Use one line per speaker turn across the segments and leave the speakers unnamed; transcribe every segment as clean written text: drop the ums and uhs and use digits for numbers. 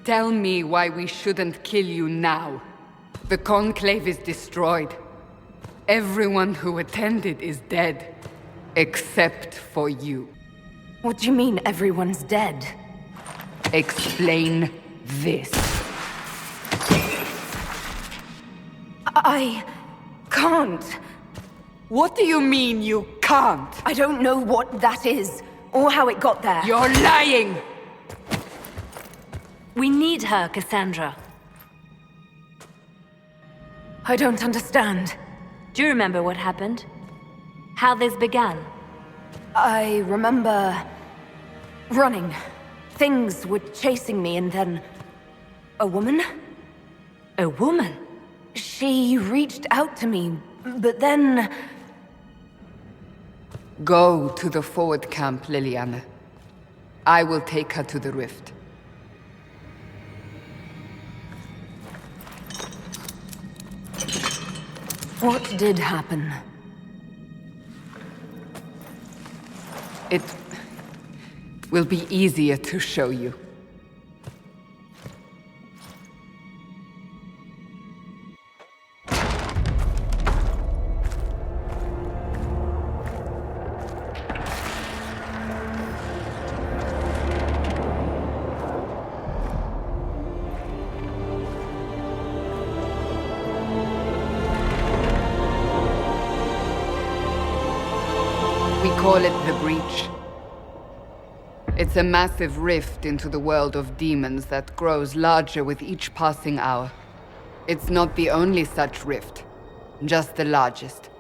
Tell me why we shouldn't kill you now. The Conclave is destroyed. Everyone who attended is dead. Except for you.
What do you mean everyone's dead?
Explain this.
I can't.
What do you mean you can't?
I don't know what that is, or how it got there.
You're lying!
We need her, Cassandra.
I don't understand.
Do you remember what happened? How this began?
I remember running. Things were chasing me, and then a woman?
A woman?
She reached out to me, but then...
Go to the forward camp, Leliana. I will take her to the rift.
What did happen?
It will be easier to show you. We call it the Breach. It's a massive rift into the world of demons that grows larger with each passing hour. It's not the only such rift, just the largest.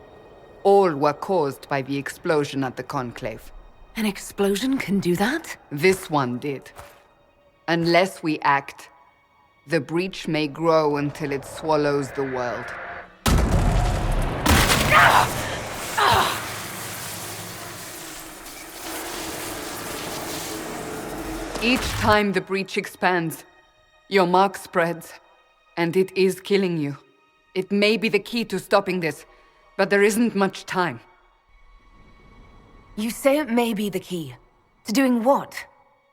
All were caused by the explosion at the Conclave.
An explosion can do that?
This one did. Unless we act, the Breach may grow until it swallows the world. Each time the Breach expands, your mark spreads, and it is killing you. It may be the key to stopping this, but there isn't much time.
You say it may be the key. To doing what?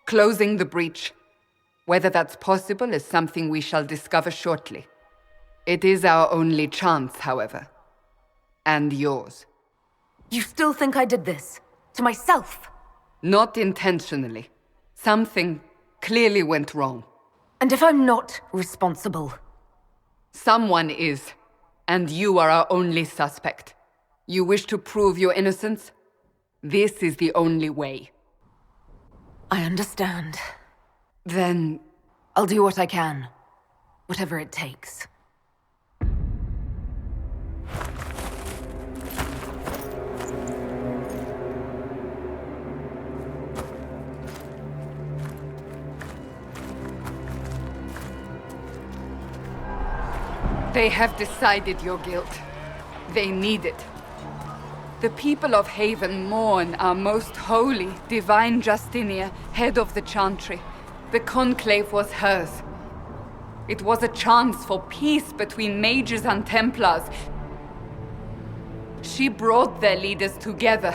Closing the Breach. Whether that's possible is something we shall discover shortly. It is our only chance, however. And yours.
You still think I did this? To myself?
Not intentionally. Something clearly went wrong.
And if I'm not responsible?
Someone is, and you are our only suspect. You wish to prove your innocence? This is the only way.
I understand.
Then...
I'll do what I can. Whatever it takes.
They have decided your guilt. They need it. The people of Haven mourn our most holy, divine Justinia, head of the Chantry. The Conclave was hers. It was a chance for peace between mages and Templars. She brought their leaders together.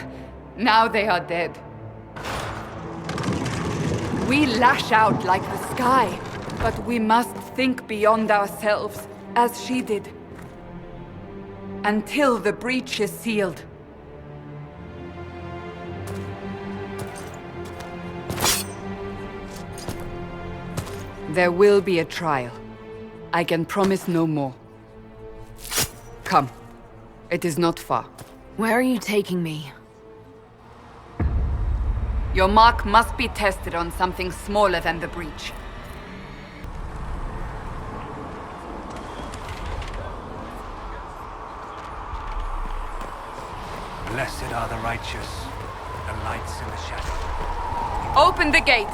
Now they are dead. We lash out like the sky, but we must think beyond ourselves, as she did. Until the Breach is sealed. There will be a trial. I can promise no more. Come. It is not far.
Where are you taking me?
Your mark must be tested on something smaller than the Breach.
Blessed are the righteous, the lights in the shadow.
Open the gate!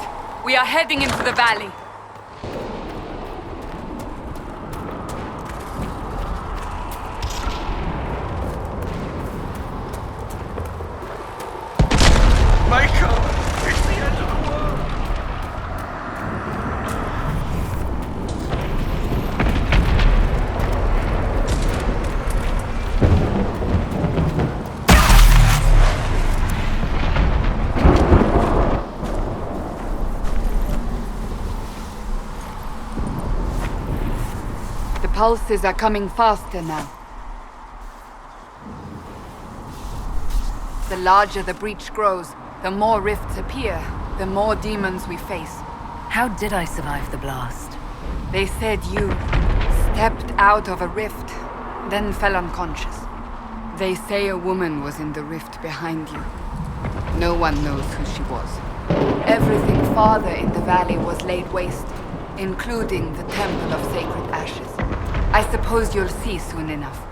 We are heading into the valley.
Michael! It's the end of the world!
pulses are coming faster now. The larger the breach grows, the more rifts appear, the more demons we face.
How did I survive the blast?
They said you stepped out of a rift, then fell unconscious. They say a woman was in the rift behind you. No one knows who she was. Everything farther in the valley was laid waste, including the Temple of Sacred Ashes. I suppose you'll see soon enough.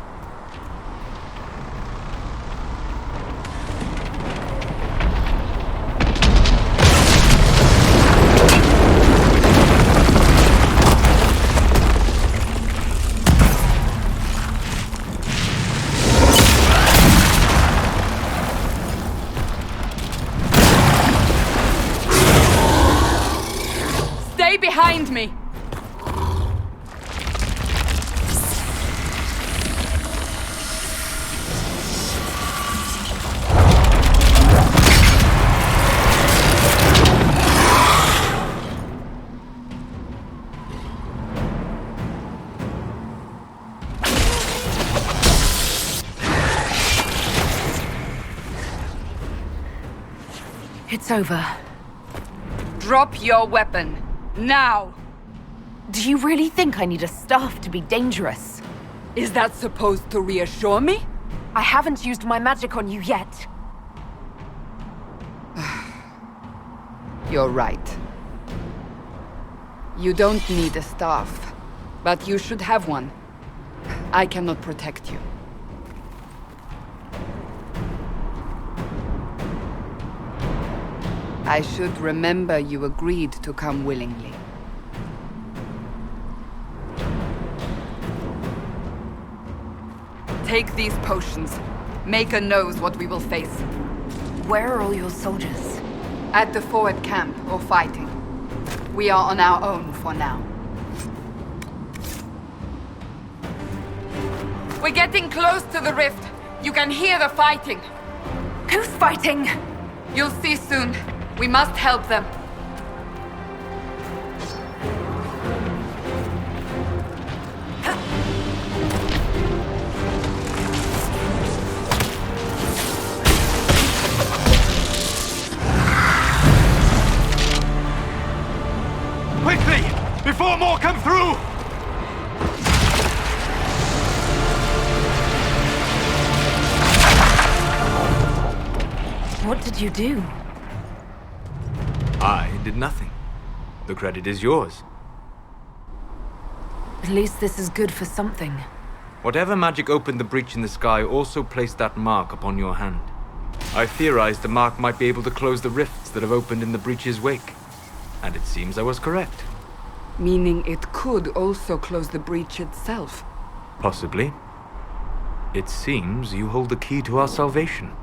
Stay behind me!
It's over.
Drop your weapon. Now!
Do you really think I need a staff to be dangerous?
Is that supposed to reassure me?
I haven't used my magic on you yet.
You're right. You don't need a staff, but you should have one. I cannot protect you. I should remember you agreed to come willingly. Take these potions. Maker knows what we will face.
Where are all your soldiers?
At the forward camp, or fighting. We are on our own for now. We're getting close to the rift. You can hear the fighting.
Who's fighting?
You'll see soon. We must help them.
Quickly! Before more come through!
What did you do?
I did nothing. The credit is yours.
At least this is good for something.
Whatever magic opened the breach in the sky also placed that mark upon your hand. I theorized the mark might be able to close the rifts that have opened in the breach's wake. And it seems I was correct.
Meaning it could also close the breach itself.
Possibly. It seems you hold the key to our salvation.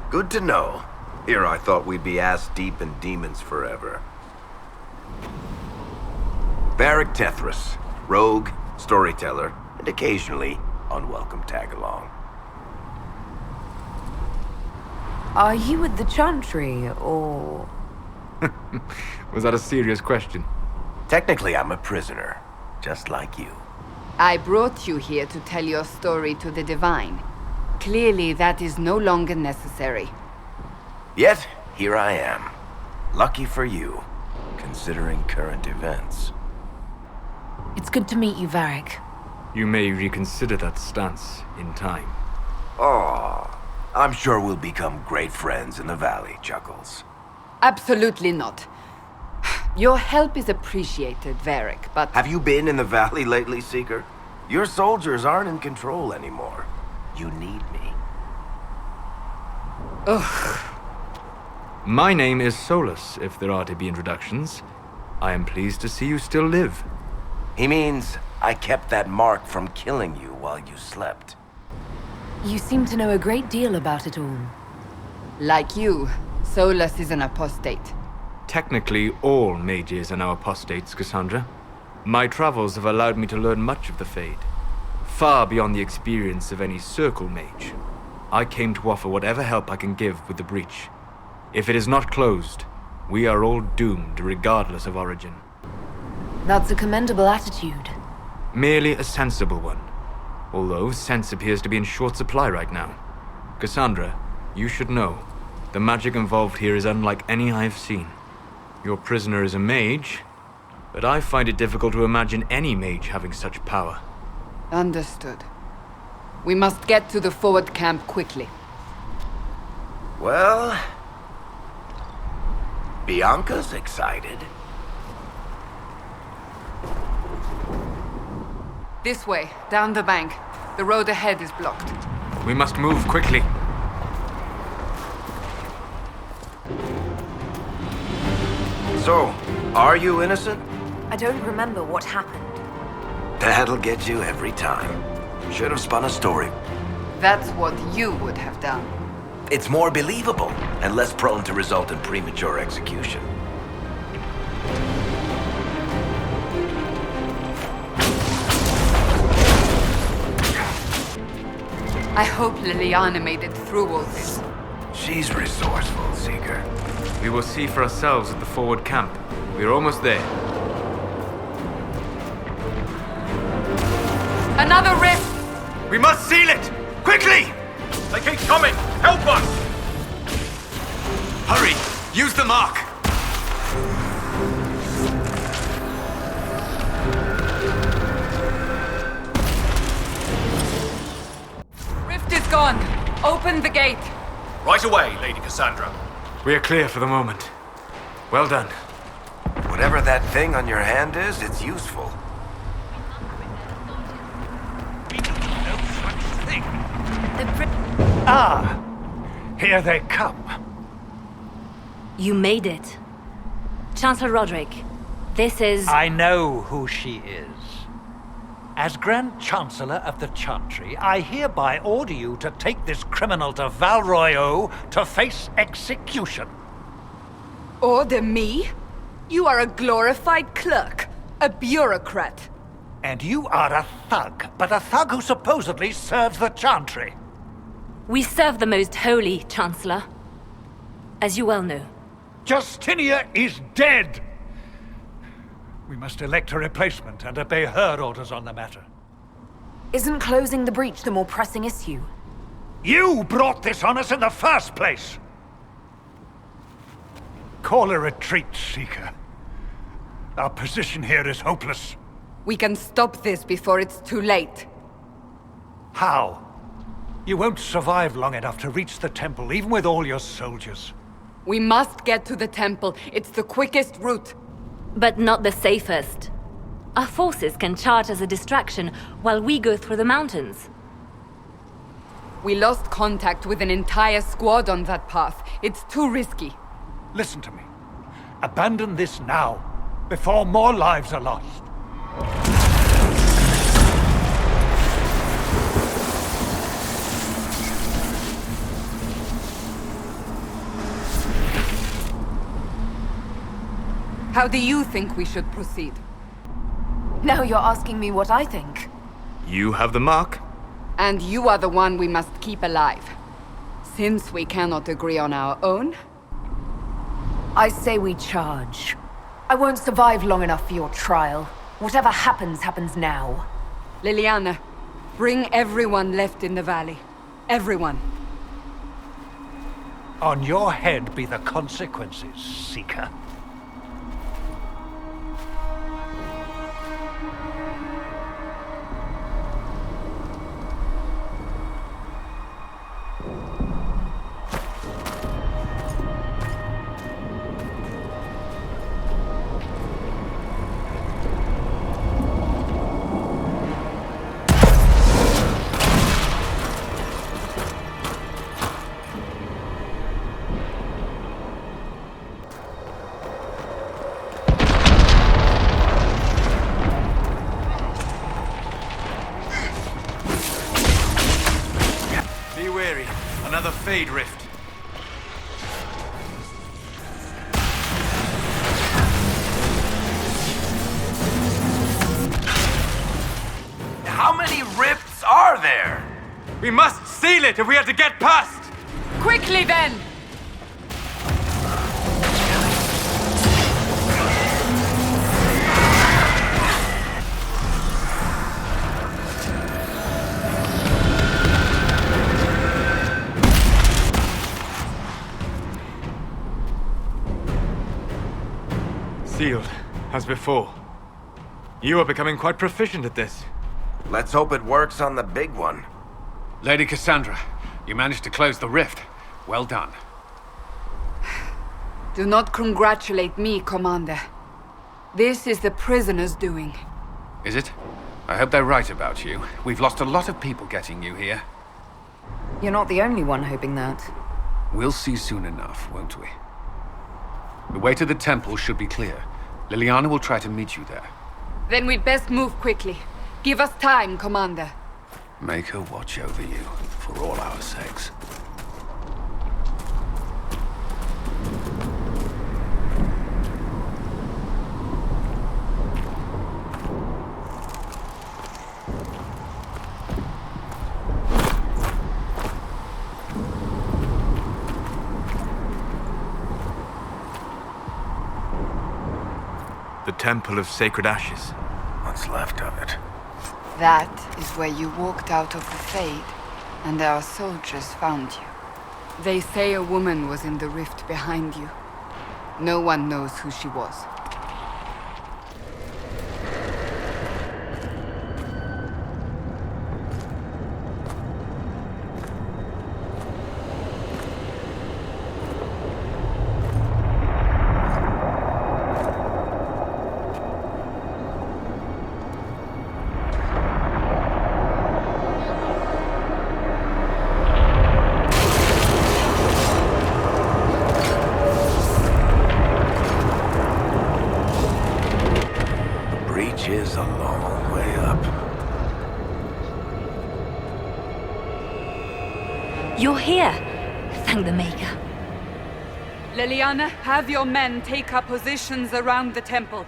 Good to know. Here I thought we'd be ass-deep in demons forever. Varric Tethras, rogue, storyteller, and occasionally unwelcome tag-along.
Are you at the Chantry, or...?
Was that a serious question?
Technically, I'm a prisoner, just like you.
I brought you here to tell your story to the Divine. Clearly, that is no longer necessary.
Yet, here I am. Lucky for you, considering current events.
It's good to meet you, Varric.
You may reconsider that stance in time.
Oh, I'm sure we'll become great friends in the valley, Chuckles.
Absolutely not. Your help is appreciated, Varric, but...
Have you been in the valley lately, Seeker? Your soldiers aren't in control anymore. You need me.
Ugh.
My name is Solus, if there are to be introductions. I am pleased to see you still live.
He means I kept that mark from killing you while you slept.
You seem to know a great deal about it all.
Like you, Solus is an apostate.
Technically, all mages are now apostates, Cassandra. My travels have allowed me to learn much of the Fade. Far beyond the experience of any circle mage. I came to offer whatever help I can give with the breach. If it is not closed, we are all doomed regardless of origin.
That's a commendable attitude.
Merely a sensible one. Although sense appears to be in short supply right now. Cassandra, you should know. The magic involved here is unlike any I've seen. Your prisoner is a mage, but I find it difficult to imagine any mage having such power.
Understood. We must get to the forward camp quickly.
Well, Bianca's excited.
This way, down the bank. The road ahead is blocked.
We must move quickly.
So, are you innocent?
I don't remember what happened.
That'll get you every time. Should have spun a story.
That's what you would have done.
It's more believable and less prone to result in premature execution.
I hope Leliana made it through all this.
She's resourceful, Seeker.
We will see for ourselves at the forward camp. We're almost there.
Another rift!
We must seal it! Quickly!
They keep coming! Help us!
Hurry! Use the mark!
Rift is gone. Open the gate.
Right away, Lady Cassandra.
We are clear for the moment. Well done.
Whatever that thing on your hand is, it's useful.
Ah, here they come.
You made it. Chancellor Roderick, this is...
I know who she is. As Grand Chancellor of the Chantry, I hereby order you to take this criminal to Val Royeaux to face execution.
Order me? You are a glorified clerk. A bureaucrat.
And you are a thug, but a thug who supposedly serves the Chantry.
We serve the most holy, Chancellor. As you well know.
Justinia is dead! We must elect a replacement and obey her orders on the matter.
Isn't closing the breach the more pressing issue?
You brought this on us in the first place! Call a retreat, Seeker. Our position here is hopeless.
We can stop this before it's too late.
How? You won't survive long enough to reach the temple, even with all your soldiers.
We must get to the temple. It's the quickest route.
But not the safest. Our forces can charge as a distraction while we go through the mountains.
We lost contact with an entire squad on that path. It's too risky.
Listen to me. Abandon this now, before more lives are lost.
How do you think we should proceed?
Now you're asking me what I think.
You have the mark?
And you are the one we must keep alive. Since we cannot agree on our own,
I say we charge. I won't survive long enough for your trial. Whatever happens, happens now.
Leliana, bring everyone left in the valley. Everyone.
On your head be the consequences, Seeker.
Be wary. Another Fade Rift.
How many rifts are there?
We must seal it if we are to get past!
Quickly then!
Sealed, as before. You are becoming quite proficient at this.
Let's hope it works on the big one.
Lady Cassandra, you managed to close the rift. Well done.
Do not congratulate me, Commander. This is the prisoner's doing.
Is it? I hope they're right about you. We've lost a lot of people getting you here.
You're not the only one hoping that.
We'll see soon enough, won't we? The way to the temple should be clear. Leliana will try to meet you there.
Then we'd best move quickly. Give us time, Commander.
Make her watch over you, for all our sakes.
The Temple of Sacred Ashes.
What's left of it?
That is where you walked out of the Fade, and our soldiers found you. They say a woman was in the rift behind you. No one knows who she was.
Is a long way up.
You're here. Thank the Maker.
Leliana, have your men take up positions around the temple.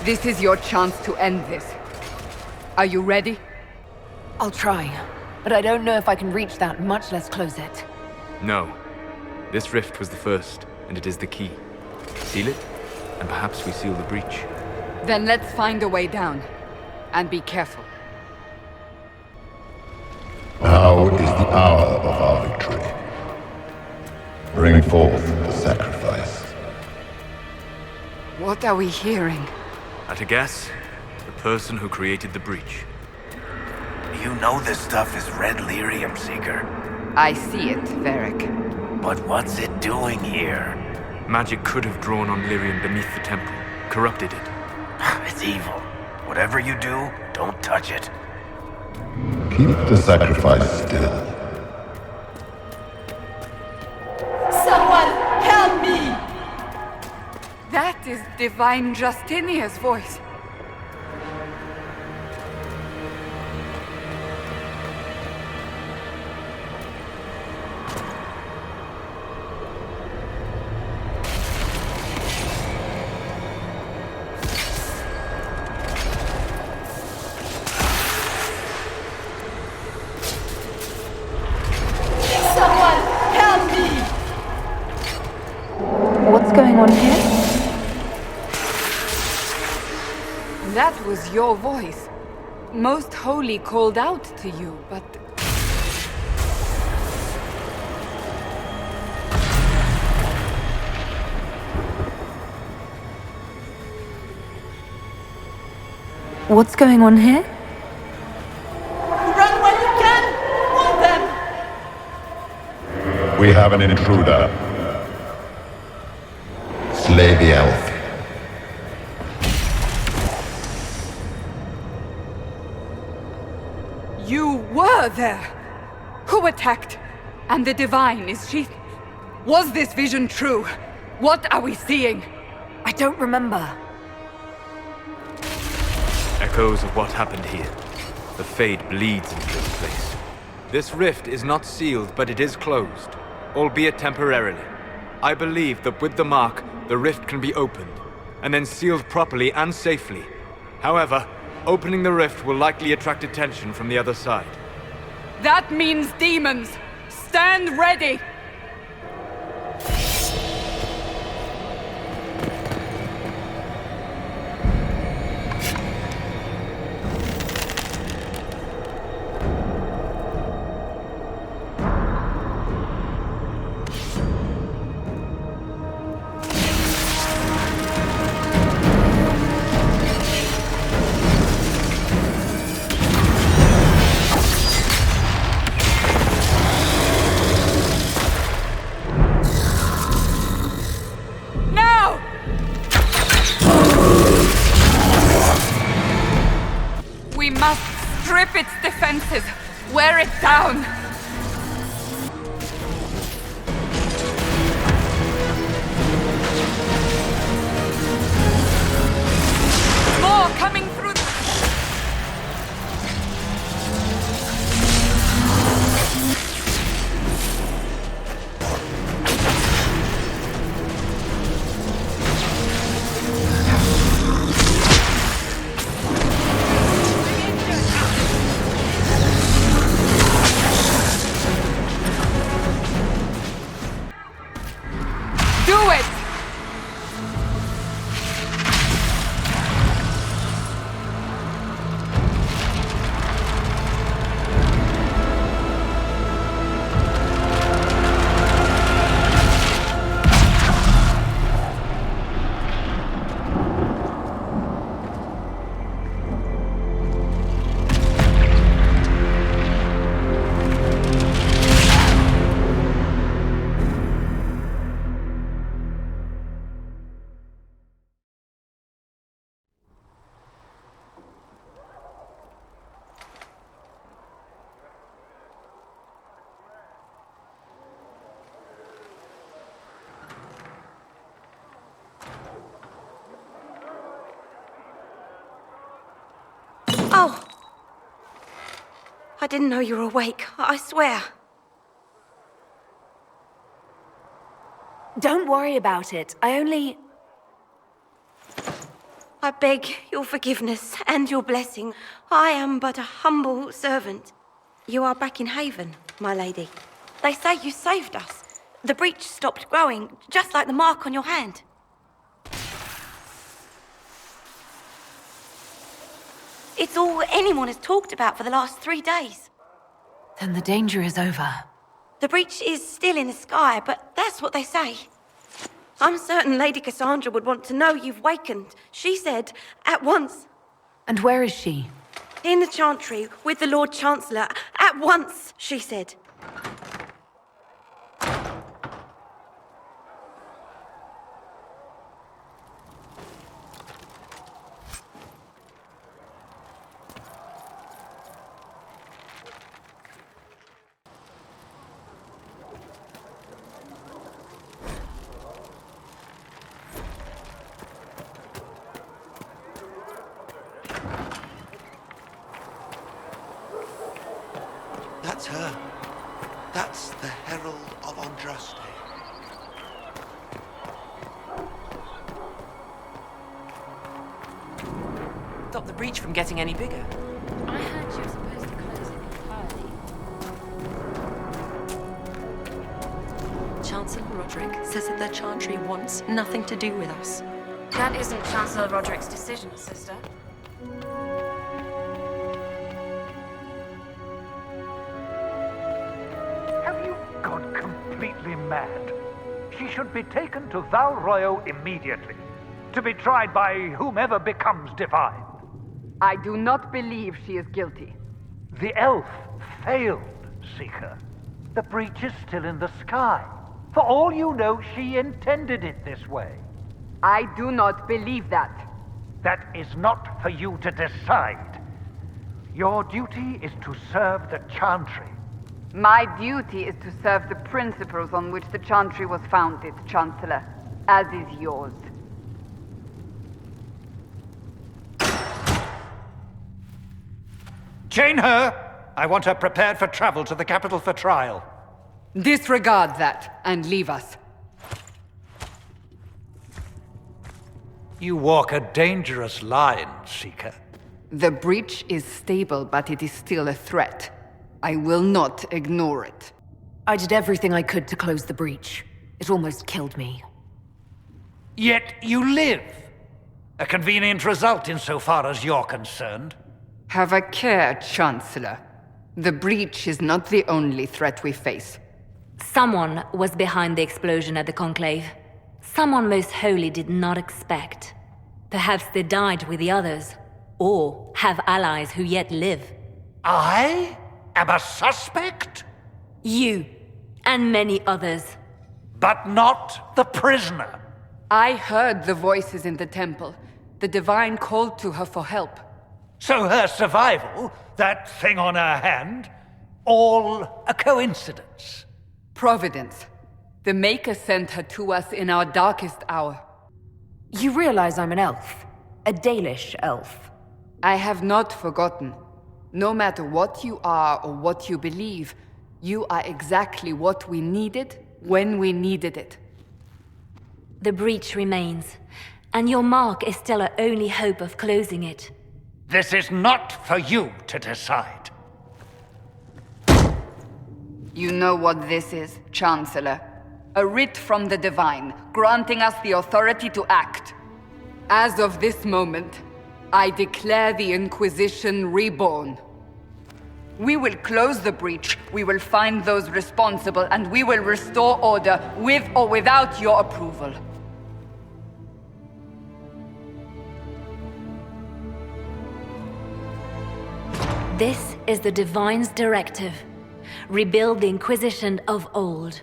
This is your chance to end this. Are you ready?
I'll try, but I don't know if I can reach that, much less close it.
No. This rift was the first, and it is the key. Seal it, and perhaps we seal the breach.
Then let's find a way down. And be careful.
Now is the hour of our victory. Bring forth the sacrifice.
What are we hearing?
At a guess, the person who created the breach.
You know this stuff is red lyrium, Seeker.
I see it, Varric.
But what's it doing here?
Magic could have drawn on lyrium beneath the temple, corrupted it.
It's evil. Whatever you do, don't touch it.
Keep the sacrifice still.
Someone help me! That is Divine Justinia's voice.
What's going on here?
That was your voice. Most Holy called out to you, but...
What's going on here?
Run while you can! Want them!
We have an intruder. Slay the elf.
You were there! Who attacked? And the Divine, is she... Was this vision true? What are we seeing?
I don't remember.
Echoes of what happened here. The Fade bleeds into this place. This rift is not sealed, but it is closed, albeit temporarily. I believe that with the mark, the rift can be opened, and then sealed properly and safely. However, opening the rift will likely attract attention from the other side.
That means demons! Stand ready! must strip its defenses, wear it down. More coming through the... Do it!
Oh! I didn't know you were awake, I swear.
Don't worry about it. I
beg your forgiveness and your blessing. I am but a humble servant. You are back in Haven, my lady. They say you saved us. The breach stopped growing, just like the mark on your hand. It's all anyone has talked about for the last 3 days.
Then the danger is over.
The breach is still in the sky, but that's what they say. I'm certain Lady Cassandra would want to know you've wakened. She said, at once.
And where is she?
In the Chantry, with the Lord Chancellor. At once, she said.
That's her. That's the Herald of Andraste.
Stop the breach from getting any bigger.
I heard you were supposed to close it entirely.
Chancellor Roderick says that the Chantry wants nothing to do with us.
That isn't Chancellor Roderick's decision, sister.
Have you gone completely mad? She should be taken to Val Royo immediately, to be tried by whomever becomes divine.
I do not believe she is guilty.
The elf failed, Seeker. The breach is still in the sky. For all you know, she intended it this way.
I do not believe that.
That is not for you to decide. Your duty is to serve the Chantry.
My duty is to serve the principles on which the Chantry was founded, Chancellor, as is yours.
Chain her! I want her prepared for travel to the capital for trial.
Disregard that and leave us.
You walk a dangerous line, Seeker.
The breach is stable, but it is still a threat. I will not ignore it.
I did everything I could to close the breach. It almost killed me.
Yet you live. A convenient result insofar as you're concerned.
Have a care, Chancellor. The breach is not the only threat we face.
Someone was behind the explosion at the Conclave. Someone Most Holy did not expect. Perhaps they died with the others, or have allies who yet live.
I am a suspect?
You, and many others.
But not the prisoner.
I heard the voices in the temple. The Divine called to her for help.
So her survival, that thing on her hand, all a coincidence?
Providence. The Maker sent her to us in our darkest hour.
You realize I'm an elf. A Dalish elf.
I have not forgotten. No matter what you are or what you believe, you are exactly what we needed when we needed it.
The breach remains, and your mark is still our only hope of closing it.
This is not for you to decide.
You know what this is, Chancellor. A writ from the Divine, granting us the authority to act. As of this moment, I declare the Inquisition reborn. We will close the breach, we will find those responsible, and we will restore order with or without your approval.
This is the Divine's directive. Rebuild the Inquisition of old.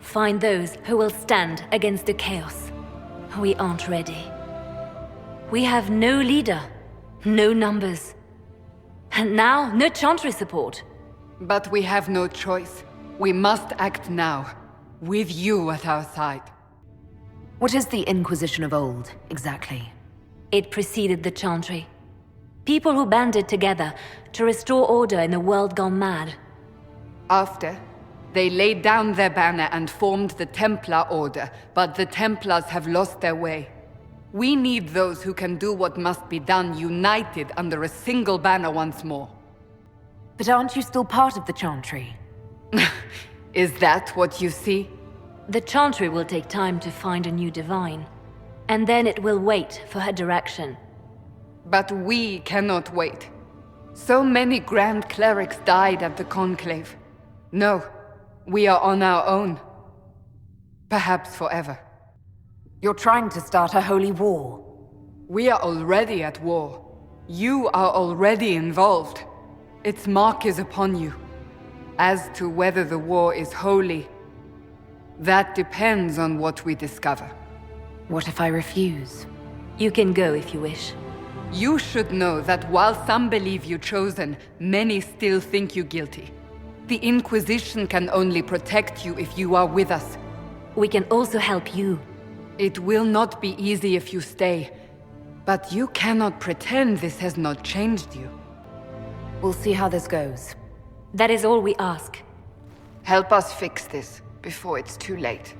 Find those who will stand against the chaos. We aren't ready. We have no leader, no numbers. And now, no Chantry support.
But we have no choice. We must act now, with you at our side.
What is the Inquisition of old, exactly?
It preceded the Chantry. People who banded together to restore order in a world gone mad.
After, they laid down their banner and formed the Templar Order, but the Templars have lost their way. We need those who can do what must be done, united under a single banner once more.
But aren't you still part of the Chantry?
Is that what you see?
The Chantry will take time to find a new Divine. And then it will wait for her direction.
But we cannot wait. So many Grand Clerics died at the Conclave. No, we are on our own. Perhaps forever.
You're trying to start a holy war.
We are already at war. You are already involved. Its mark is upon you. As to whether the war is holy, that depends on what we discover.
What if I refuse?
You can go if you wish.
You should know that while some believe you chosen, many still think you guilty. The Inquisition can only protect you if you are with us.
We can also help you.
It will not be easy if you stay, but you cannot pretend this has not changed you.
We'll see how this goes.
That is all we ask.
Help us fix this before it's too late.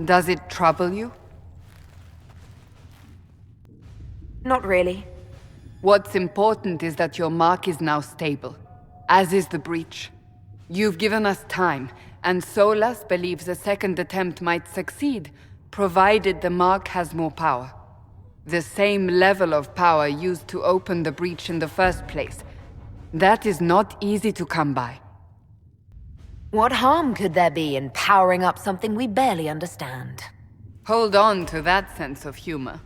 Does it trouble you?
Not really.
What's important is that your mark is now stable, as is the breach. You've given us time, and Solas believes a second attempt might succeed, provided the mark has more power. The same level of power used to open the breach in the first place. That is not easy to come by.
What harm could there be in powering up something we barely understand?
Hold on to that sense of humor.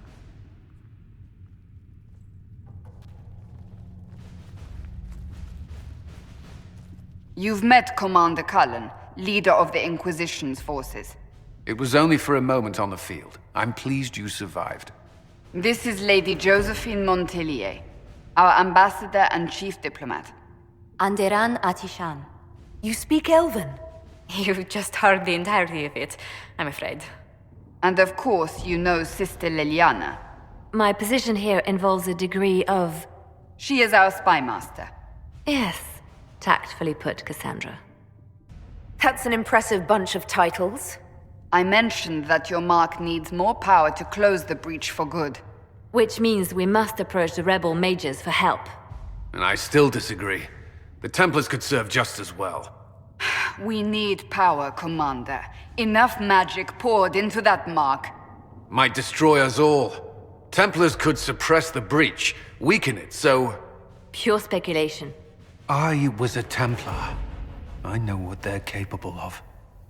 You've met Commander Cullen, leader of the Inquisition's forces.
It was only for a moment on the field. I'm pleased you survived.
This is Lady Josephine Montelier, our ambassador and chief diplomat.
Anderan Atishan.
You speak Elven?
You've just heard the entirety of it, I'm afraid.
And of course, you know Sister Leliana.
My position here involves a degree of...
She is our spy master.
Yes, tactfully put, Cassandra.
That's an impressive bunch of titles.
I mentioned that your mark needs more power to close the breach for good.
Which means we must approach the rebel mages for help.
And I still disagree. The Templars could serve just as well.
We need power, Commander. Enough magic poured into that mark.
Might destroy us all. Templars could suppress the breach, weaken it, so...
Pure speculation.
I was a Templar. I know what they're capable of.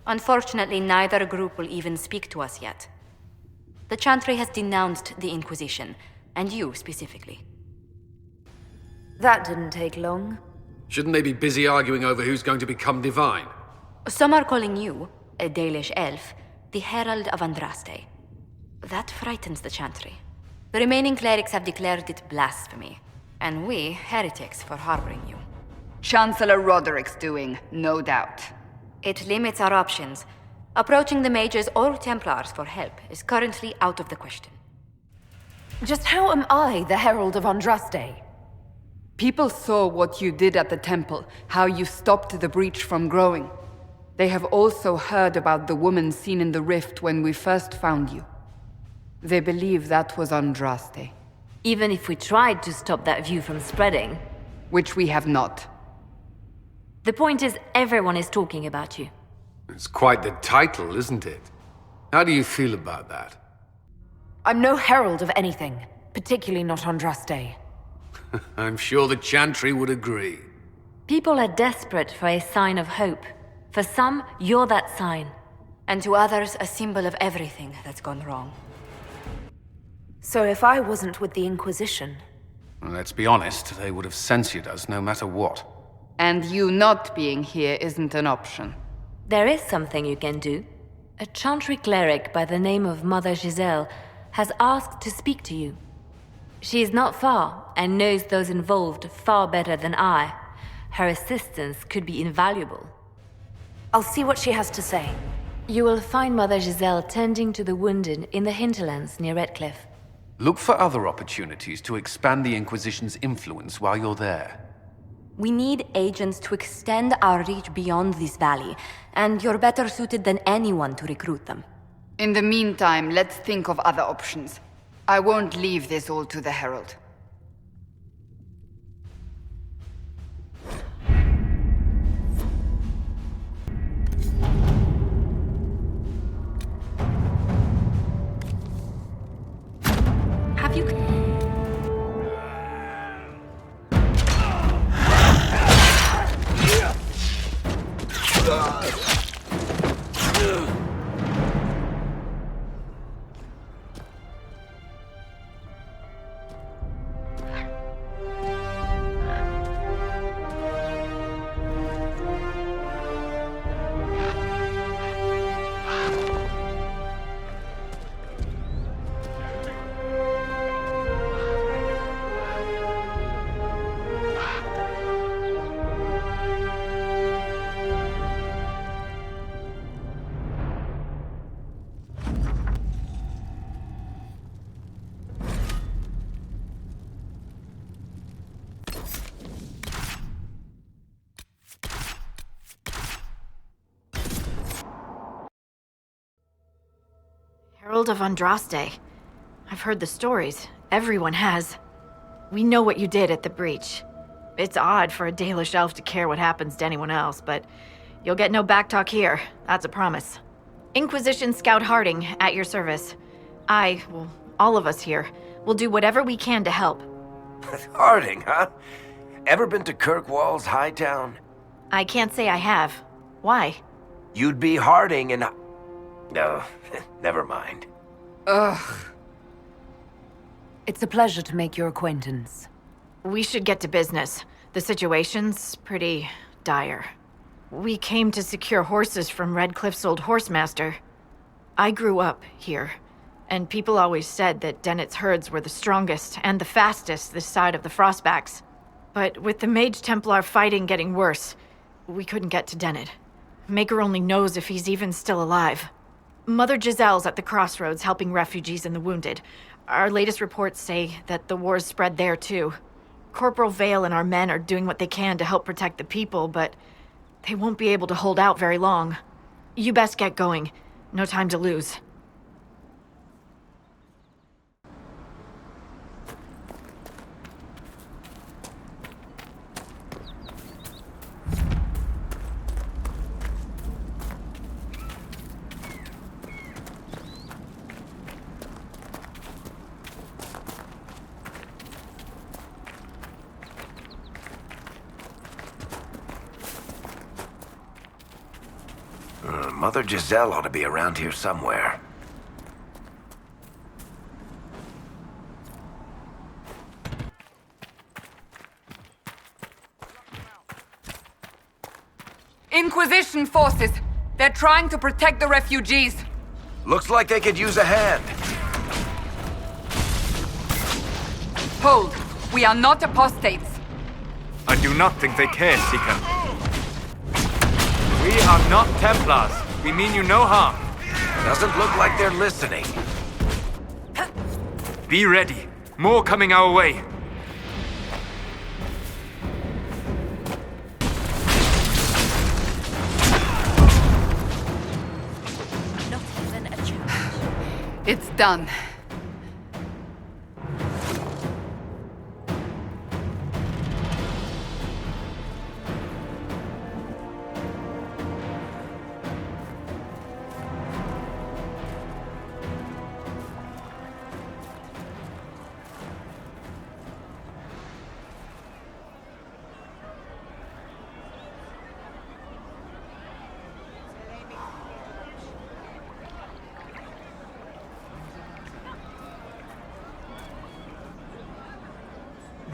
Unfortunately, neither group will even speak to us yet. The Chantry has denounced the Inquisition, and you specifically.
That didn't take long.
Shouldn't they be busy arguing over who's going to become divine?
Some are calling you, a Dalish elf, the Herald of Andraste. That frightens the Chantry. The remaining clerics have declared it blasphemy, and we, heretics, for harboring you.
Chancellor Roderick's doing, no doubt.
It limits our options. Approaching the mages or Templars for help is currently out of the question.
Just how am I the Herald of Andraste?
People saw what you did at the temple, how you stopped the breach from growing. They have also heard about the woman seen in the rift when we first found you. They believe that was Andraste.
Even if we tried to stop that view from spreading...
Which we have not.
The point is, everyone is talking about you.
It's quite the title, isn't it? How do you feel about that?
I'm no herald of anything, particularly not Andraste.
I'm sure the Chantry would agree.
People are desperate for a sign of hope. For some, you're that sign.
And to others, a symbol of everything that's gone wrong.
So if I wasn't with the Inquisition...
Well, let's be honest, they would have censored us no matter what.
And you not being here isn't an option.
There is something you can do. A Chantry cleric by the name of Mother Giselle has asked to speak to you. She is not far, and knows those involved far better than I. Her assistance could be invaluable.
I'll see what she has to say.
You will find Mother Giselle tending to the wounded in the hinterlands near Redcliffe.
Look for other opportunities to expand the Inquisition's influence while you're there.
We need agents to extend our reach beyond this valley, and you're better suited than anyone to recruit them.
In the meantime, let's think of other options. I won't leave this all to the Herald.
Have you...
Herald of Andraste. I've heard the stories. Everyone has. We know what you did at the breach. It's odd for a Dalish elf to care what happens to anyone else, but you'll get no backtalk here. That's a promise. Inquisition Scout Harding, at your service. All of us here, will do whatever we can to help.
Harding, huh? Ever been to Kirkwall's Hightown?
I can't say I have. Why?
You'd be Harding and... No, never mind.
Ugh.
It's a pleasure to make your acquaintance.
We should get to business. The situation's pretty dire. We came to secure horses from Redcliffe's old horsemaster. I grew up here, and people always said that Dennett's herds were the strongest and the fastest this side of the Frostbacks. But with the Mage Templar fighting getting worse, we couldn't get to Dennett. Maker only knows if he's even still alive. Mother Giselle's at the crossroads helping refugees and the wounded. Our latest reports say that the war's spread there too. Corporal Vale and our men are doing what they can to help protect the people, but they won't be able to hold out very long. You best get going. No time to lose.
Mother Giselle ought to be around here somewhere.
Inquisition forces! They're trying to protect the refugees!
Looks like they could use a hand.
Hold! We are not apostates!
I do not think they care, Seeker. We are not Templars. We mean you no harm.
Doesn't look like they're listening.
Be ready. More coming our way.
Not even a chance.
It's done.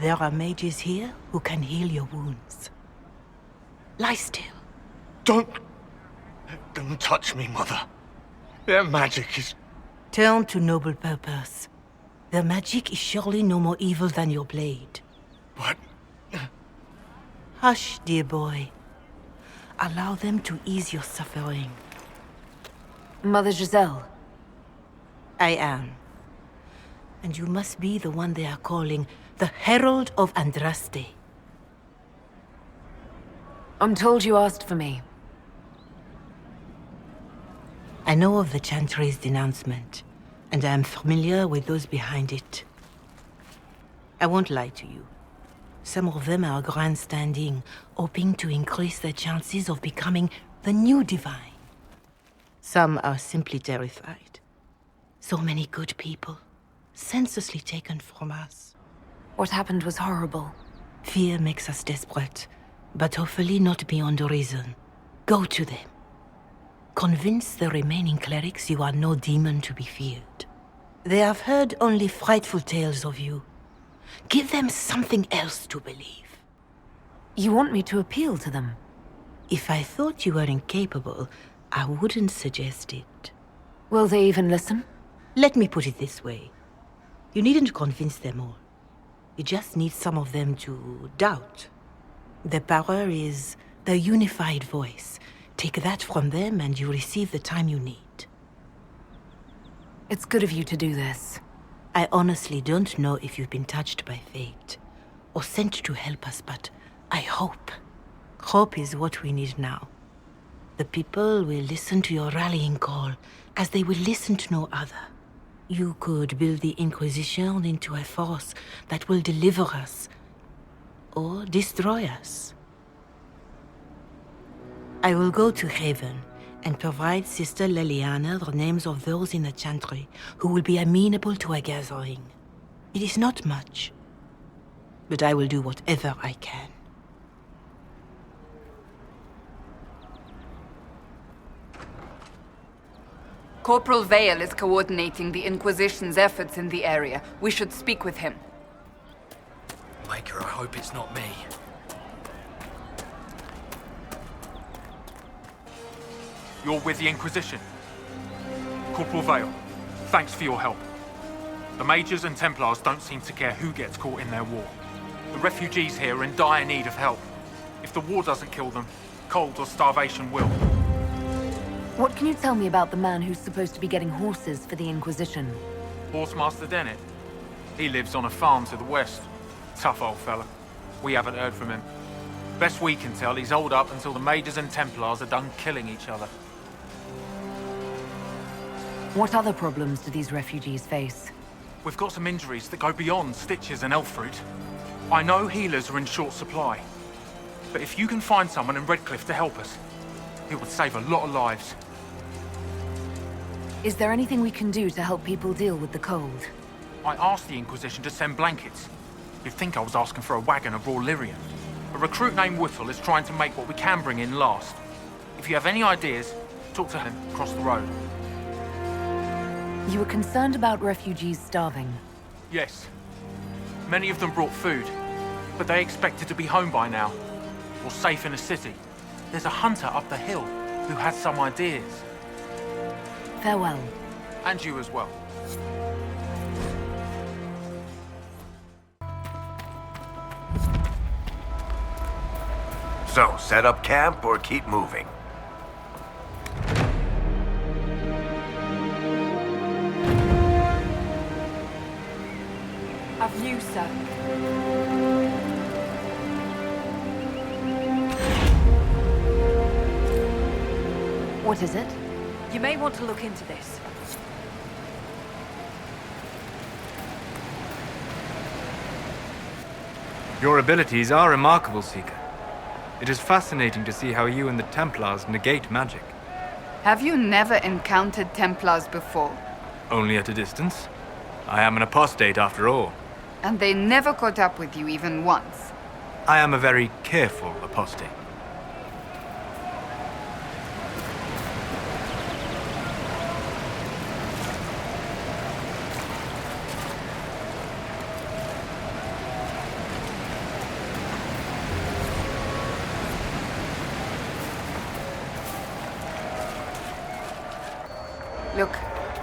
There are mages here who can heal your wounds. Lie still.
Don't touch me, Mother. Their magic is...
Turn to noble purpose. Their magic is surely no more evil than your blade.
What?
Hush, dear boy. Allow them to ease your suffering.
Mother Giselle.
I am. And you must be the one they are calling the Herald of Andraste.
I'm told you asked for me.
I know of the Chantry's denouncement, and I am familiar with those behind it. I won't lie to you. Some of them are grandstanding, hoping to increase their chances of becoming the new divine. Some are simply terrified. So many good people, senselessly taken from us.
What happened was horrible.
Fear makes us desperate, but hopefully not beyond reason. Go to them. Convince the remaining clerics you are no demon to be feared. They have heard only frightful tales of you. Give them something else to believe.
You want me to appeal to them?
If I thought you were incapable, I wouldn't suggest it.
Will they even listen?
Let me put it this way. You needn't convince them all. You just need some of them to doubt. Their power is the unified voice. Take that from them and you receive the time you need.
It's good of you to do this.
I honestly don't know if you've been touched by fate or sent to help us, but I hope. Hope is what we need now. The people will listen to your rallying call as they will listen to no other. You could build the Inquisition into a force that will deliver us, or destroy us. I will go to Haven and provide Sister Leliana the names of those in the Chantry who will be amenable to a gathering. It is not much, but I will do whatever I can.
Corporal Vale is coordinating the Inquisition's efforts in the area. We should speak with him.
Maker, I hope it's not me.
You're with the Inquisition. Corporal Vale, thanks for your help. The Mages and Templars don't seem to care who gets caught in their war. The refugees here are in dire need of help. If the war doesn't kill them, cold or starvation will.
What can you tell me about the man who's supposed to be getting horses for the Inquisition?
Horsemaster Dennett. He lives on a farm to the west. Tough old fella. We haven't heard from him. Best we can tell, he's holed up until the Mages and Templars are done killing each other.
What other problems do these refugees face?
We've got some injuries that go beyond stitches and elf fruit. I know healers are in short supply. But if you can find someone in Redcliffe to help us, it would save a lot of lives.
Is there anything we can do to help people deal with the cold?
I asked the Inquisition to send blankets. You'd think I was asking for a wagon of raw Lyrian. A recruit named Whittle is trying to make what we can bring in last. If you have any ideas, talk to him across the road.
You were concerned about refugees starving?
Yes. Many of them brought food, but they expected to be home by now, or safe in a city. There's a hunter up the hill who has some ideas.
Farewell.
And you as well.
So, set up camp or keep moving?
A view, sir.
What is it?
You may want to look into this.
Your abilities are remarkable, Seeker. It is fascinating to see how you and the Templars negate magic.
Have you never encountered Templars before?
Only at a distance. I am an apostate after all.
And they never caught up with you even once?
I am a very careful apostate.
Look,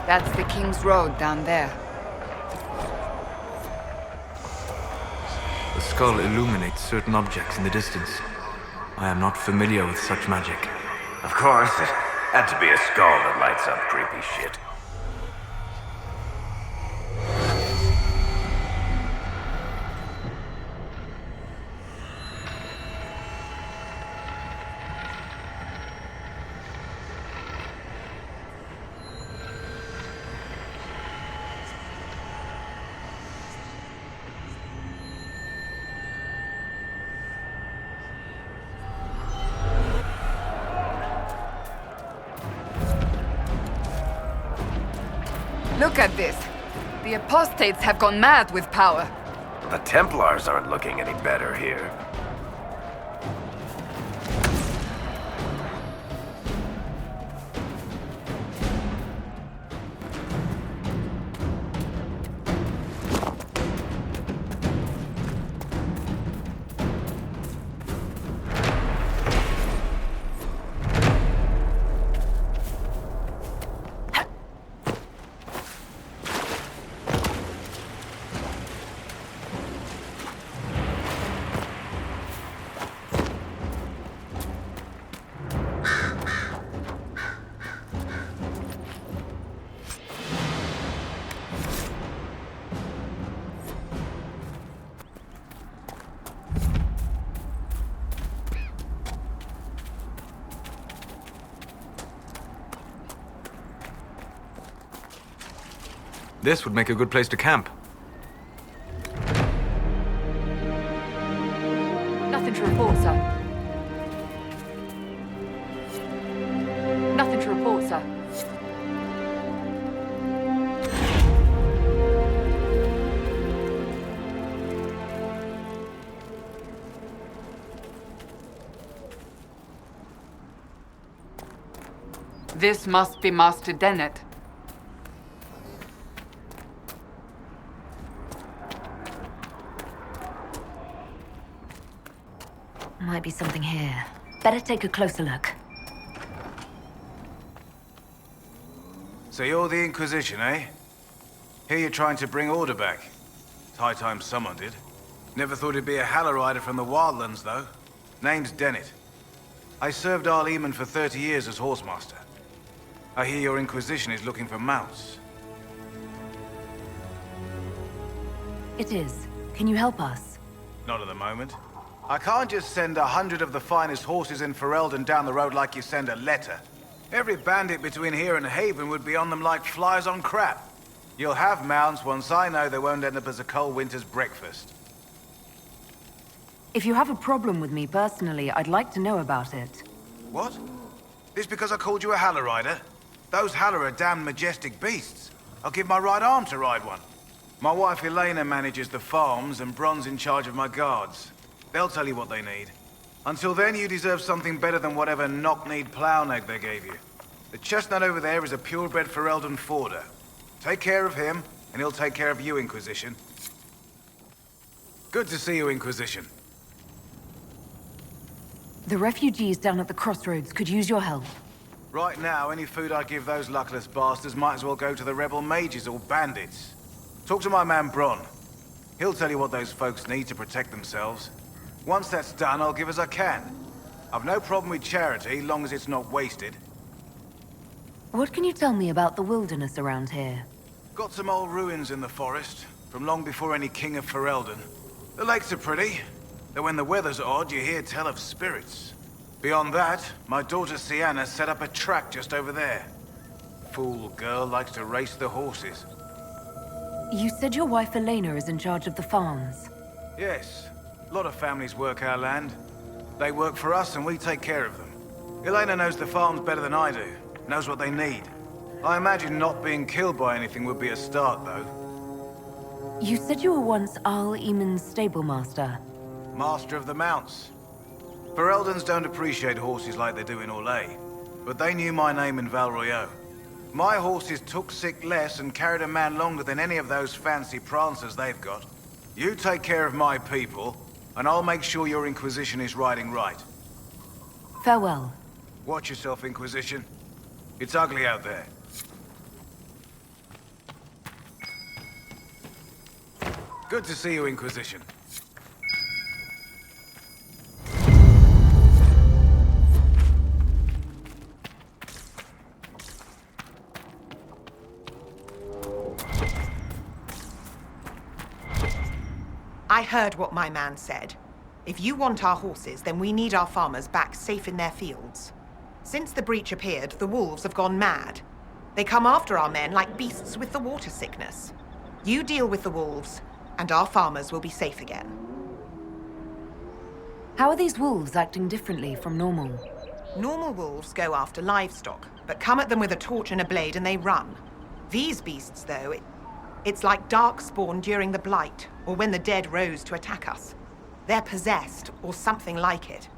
that's the King's Road down there.
The skull illuminates certain objects in the distance. I am not familiar with such magic.
Of course, it had to be a skull that lights up creepy shit.
Look at this. The apostates have gone mad with power.
The Templars aren't looking any better here.
This would make a good place to camp.
Nothing to report, sir. Nothing to report, sir. This must be Master Dennett.
Might be something here. Better take a closer look.
So you're the Inquisition, eh? Here you're trying to bring order back. It's high time someone did. Never thought it'd be a Hallow-Rider from the Wildlands, though. Name's Dennett. I served Arl Eamon for 30 years as Horsemaster. I hear your Inquisition is looking for mounts.
It is. Can you help us?
Not at the moment. I can't just send 100 of the finest horses in Ferelden down the road like you send a letter. Every bandit between here and Haven would be on them like flies on crap. You'll have mounts once I know they won't end up as a cold winter's breakfast.
If you have a problem with me personally, I'd like to know about it.
What? This because I called you a Hallow-Rider? Those Hallow are damn majestic beasts. I'll give my right arm to ride one. My wife Leliana manages the farms and Bron's in charge of my guards. They'll tell you what they need. Until then, you deserve something better than whatever knock-kneed plow-neck they gave you. The chestnut over there is a purebred Ferelden forder. Take care of him, and he'll take care of you, Inquisition. Good to see you, Inquisition.
The refugees down at the crossroads could use your help.
Right now, any food I give those luckless bastards might as well go to the rebel mages or bandits. Talk to my man Bron. He'll tell you what those folks need to protect themselves. Once that's done, I'll give as I can. I've no problem with charity, long as it's not wasted.
What can you tell me about the wilderness around here?
Got some old ruins in the forest, from long before any king of Ferelden. The lakes are pretty, though when the weather's odd, you hear tell of spirits. Beyond that, my daughter Sienna set up a track just over there. Fool girl likes to race the horses.
You said your wife Elena is in charge of the farms.
Yes. A lot of families work our land. They work for us and we take care of them. Elena knows the farms better than I do. Knows what they need. I imagine not being killed by anything would be a start, though.
You said you were once Arl Eamon's stable master.
Master of the mounts. Fereldans don't appreciate horses like they do in Orlais, but they knew my name in Val Royeaux. My horses took sick less and carried a man longer than any of those fancy prancers they've got. You take care of my people, and I'll make sure your Inquisition is riding right.
Farewell.
Watch yourself, Inquisition. It's ugly out there. Good to see you, Inquisition.
I heard what my man said. If you want our horses, then we need our farmers back safe in their fields. Since the breach appeared, the wolves have gone mad. They come after our men like beasts with the water sickness. You deal with the wolves, and our farmers will be safe again.
How are these wolves acting differently from normal?
Normal wolves go after livestock, but come at them with a torch and a blade and they run. These beasts, though, it's like Darkspawn during the Blight, or when the dead rose to attack us. They're possessed, or something like it.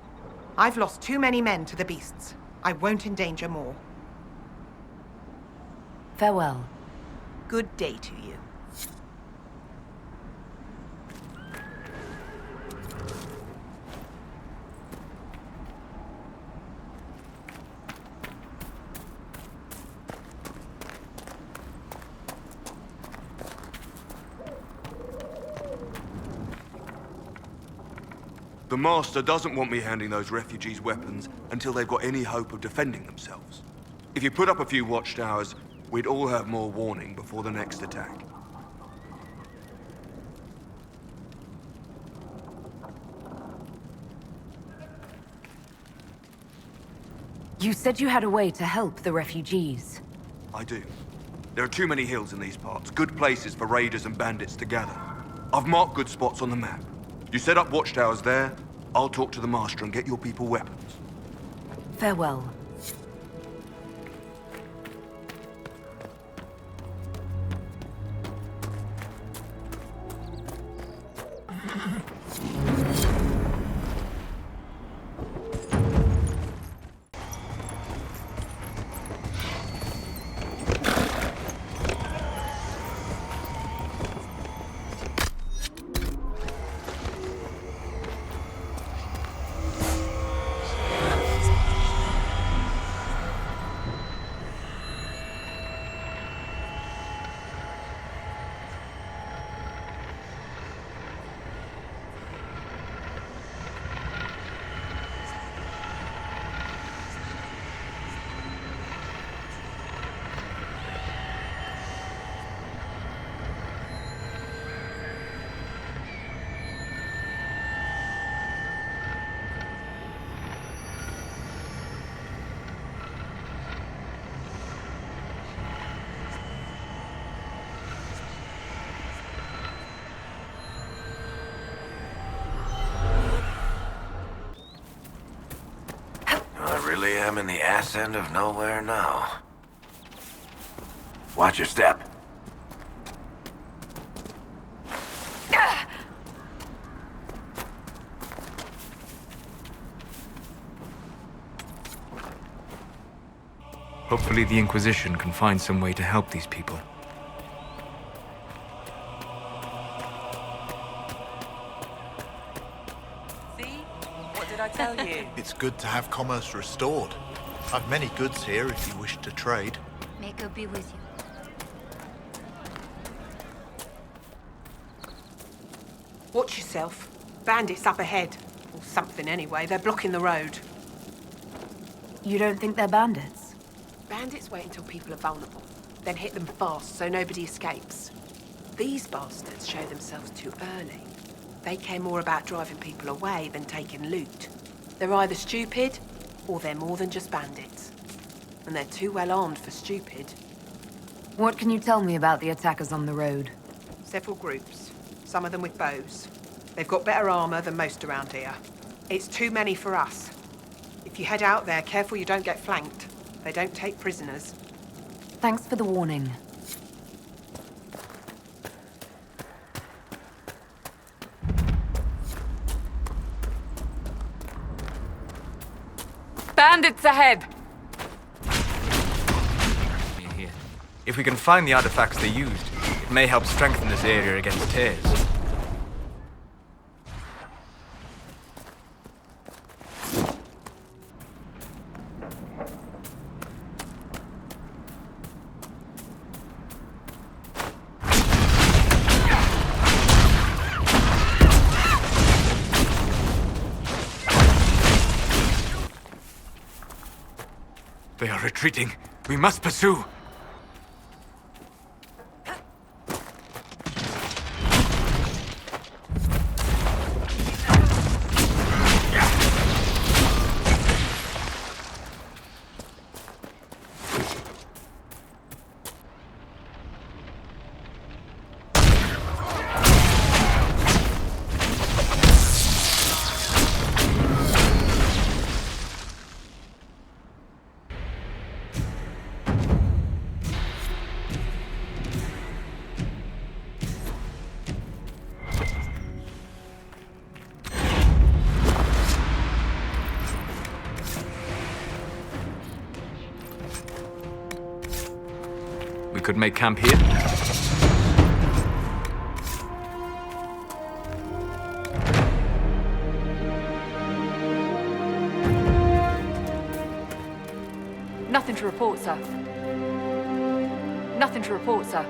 I've lost too many men to the beasts. I won't endanger more.
Farewell.
Good day to you.
The Master doesn't want me handing those refugees weapons until they've got any hope of defending themselves. If you put up a few watchtowers, we'd all have more warning before the next attack.
You said you had a way to help the refugees.
I do. There are too many hills in these parts, good places for raiders and bandits to gather. I've marked good spots on the map. You set up watchtowers there, I'll talk to the Master and get your people weapons.
Farewell.
I really am in the ass end of nowhere now. Watch your step.
Hopefully the Inquisition can find some way to help these people.
What did I tell you?
It's good to have commerce restored. I've many goods here if you wish to trade.
May God be with you.
Watch yourself. Bandits up ahead. Or something anyway. They're blocking the road.
You don't think they're bandits?
Bandits wait until people are vulnerable, then hit them fast so nobody escapes. These bastards show themselves too early. They care more about driving people away than taking loot. They're either stupid, or they're more than just bandits. And they're too well armed for stupid.
What can you tell me about the attackers on the road?
Several groups, some of them with bows. They've got better armor than most around here. It's too many for us. If you head out there, careful you don't get flanked. They don't take prisoners.
Thanks for the warning.
Bandits ahead!
Here. If we can find the artifacts they used, it may help strengthen this area against tears. They are retreating. We must pursue. We could make camp here.
Nothing to report, sir. Nothing to report, sir.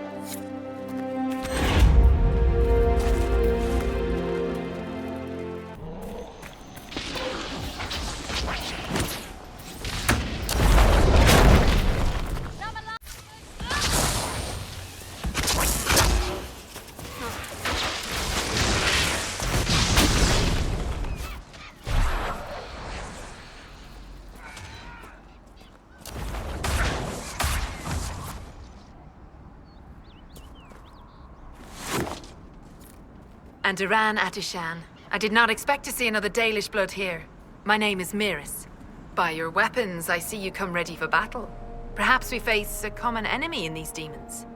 And Duran Atishan. I did not expect to see another Dalish blood here. My name is Miris. By your weapons, I see you come ready for battle. Perhaps we face a common enemy in these demons.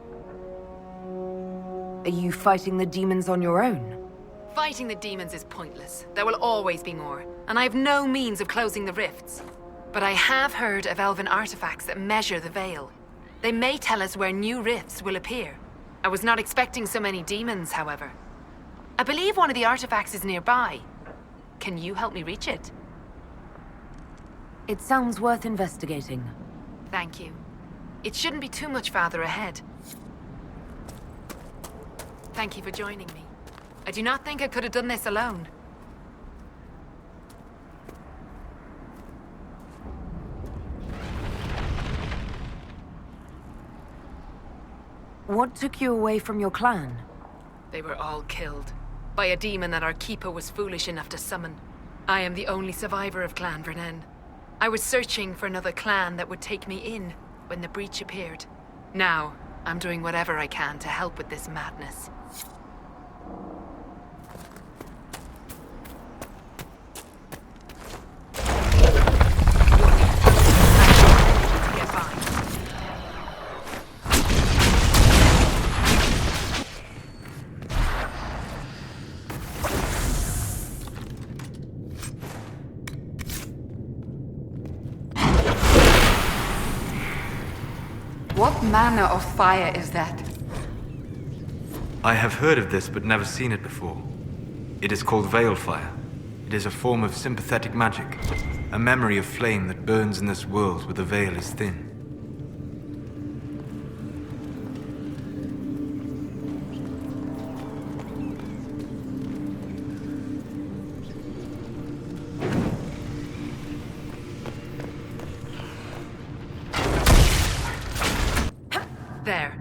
Are you fighting the demons on your own?
Fighting the demons is pointless. There will always be more, and I have no means of closing the rifts. But I have heard of elven artifacts that measure the Veil. They may tell us where new rifts will appear. I was not expecting so many demons, however. I believe one of the artifacts is nearby. Can you help me reach it?
It sounds worth investigating.
Thank you. It shouldn't be too much farther ahead. Thank you for joining me. I do not think I could have done this alone.
What took you away from your clan?
They were all killed by a demon that our keeper was foolish enough to summon. I am the only survivor of Clan Vernen. I was searching for another clan that would take me in when the breach appeared. Now, I'm doing whatever I can to help with this madness.
What manner of fire is that?
I have heard of this, but never seen it before. It is called Veil Fire. It is a form of sympathetic magic, a memory of flame that burns in this world where the veil is thin.
There.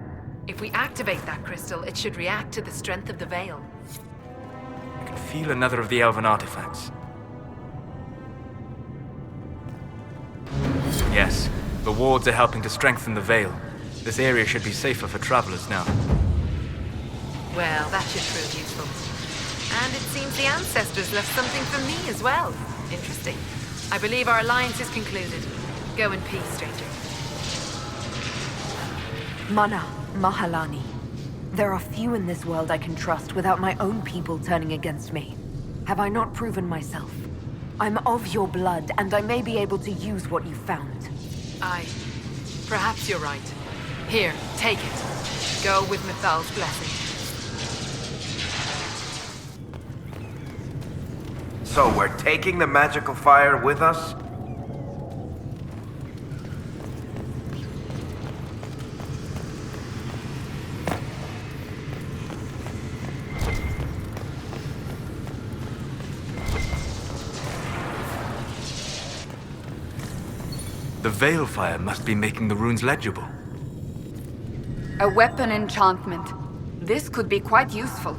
If we activate that crystal, it should react to the strength of the veil.
I can feel another of the elven artifacts. Yes, the wards are helping to strengthen the veil. This area should be safer for travelers now.
Well, that should prove useful. And it seems the ancestors left something for me as well. Interesting. I believe our alliance is concluded. Go in peace, stranger.
Mana, Mahalani. There are few in this world I can trust without my own people turning against me. Have I not proven myself? I'm of your blood, and I may be able to use what you found.
Perhaps you're right. Here, take it. Go with Mithal's blessing.
So we're taking the magical fire with us?
The Veil Fire must be making the runes legible.
A weapon enchantment. This could be quite useful.